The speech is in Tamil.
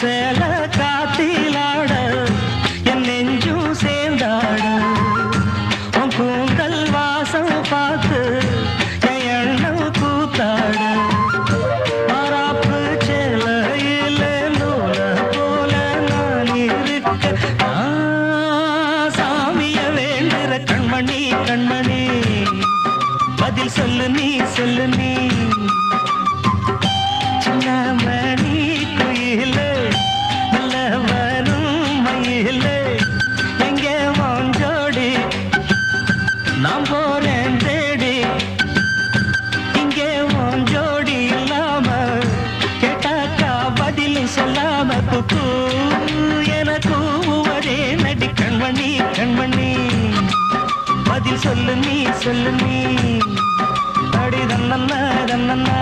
சேல காத்திலாட என் நெஞ்சும் சேர்ந்தாட உன் கூந்தல் வாசம் பார்த்து என் எண்ணம் கூத்தாட மாறாப்பு சேலையில நூல போல நான் இருக்க சாமிய வேண்டுற கண்மணி கண்மணி பதில் சொல்லு நீ சொல்லு நீ சின்ன மணி குயிலே நல்ல வரும் மயிலே எங்கே வாஞ்சோடி நான் போறேன் தேடி இங்கே வாஞ்சோடி இல்லாம கேட்டாக்கா பதில் சொல்லாம குக்கு என கூவுவதே நடி கண்மணி கண்மணி பதில் சொல்லு நீ அடி தன்னன்னா தன்னன்னா